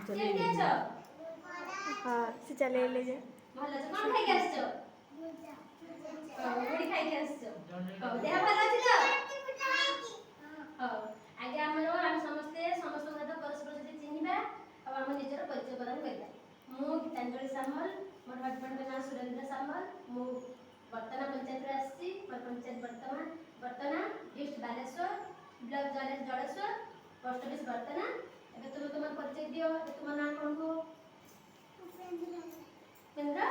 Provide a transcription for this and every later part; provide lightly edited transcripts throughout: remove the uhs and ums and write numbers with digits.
କେମିତି ଅଛ? हाँ से चले ले जा ଭଲ ଅଛ? କଣ ଖାଇକି ଆସିଛ? ମୁଢ଼ି ଖାଇକି ଆସିଛ? ହଉ ଦେହ ଭଲ ଅଛି ତ? ହଉ ଆଜ୍ଞା ଆମେ ସମସ୍ତେ ସମସ୍ତଙ୍କ ସହିତ ପରସ୍ପର ସହିତ ଚିହ୍ନିବା ଆଉ ଆମ ନିଜର ପରିଚୟ ପ୍ରଦାନ କରିବା। ମୁଁ ଗୀତାଞ୍ଜଳି ସାମଲ, ମୋର ହଜବେଣ୍ଡଙ୍କ ନାଁ ସୁରେନ୍ଦ୍ର ସାମଲ। ମୁଁ ବର୍ତ୍ତମାନ ପଞ୍ଚାୟତରେ ଆସିଛି। ମୋର ପଞ୍ଚାୟତ ବର୍ତ୍ତମାନ district Baleswar, block Jaleswar, post office ବର୍ତ୍ତମାନ। ଏବେ ତୁମେ ତୁମର ପରିଚୟ ଦିଅ। ତୁମ ନାଁ କଣ କୁହ? ଉପେନ୍ଦ୍ର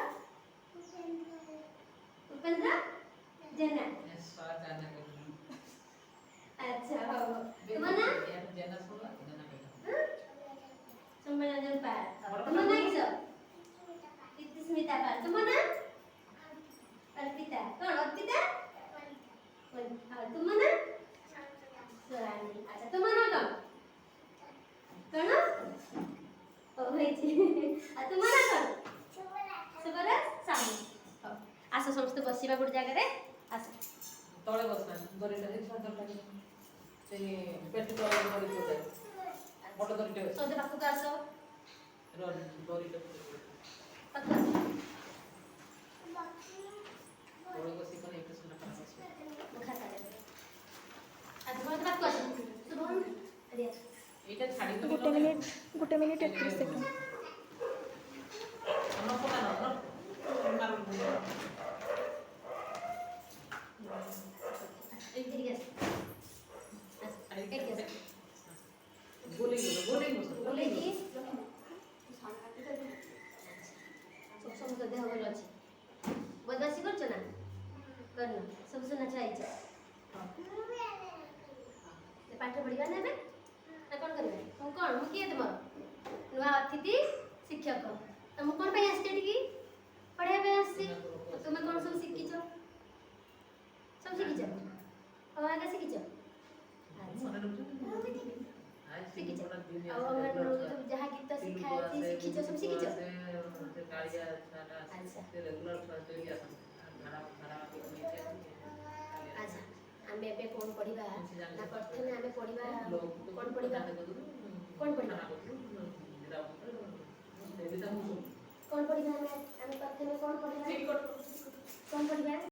ଉପେନ୍ଦ୍ର ଜେନା। अच्छा हो तुम्हारा संबंधन पार तुम्हारा किस स्मिता पार तुम्हारा अर्पिता कौन अर्पिता और तुम्हारा सोरानी। अच्छा तुम्हारा कौन ओ होई छी आ तुम्हारा कौन सुबरा सामू। आस समस्त बसिबा गुड जगह रे आस तळे बसना दरिटा सदर लागि से पेट तळे दरि कोते बड दरिटे ଅଛି सदर पाखु का आसो दरिटा पाखु तळे बसी कोन एक सुना पास खाता दे आज बहुत बात कर सुबह अरे एटा छाडी तो गोटे मिनिट 31 सेकंड न पता न इधर गया बोले की समस्त देह भल अच्छे बदमाशी कर ना करना सब सुना चाहिए पाठ पढ़ा ना कौन कर कौन मु किए तुम नुआ अतिथि शिक्षक तुम कौन पे आसते पढ़ाई आसती तुम्हें कौन सब शिखिच सब शिखिच और आगे शिखिच शिखिच जहाँ गीत शिखाए शिखिच सब शिखिच। अच्छा आम ए कौन पढ़ा ना प्रथम आम पढ़ा कौन पढ़ा कौन पढ़ा कौन पढ़ा आम प्रथम कौन पढ़ा कौन पढ़ा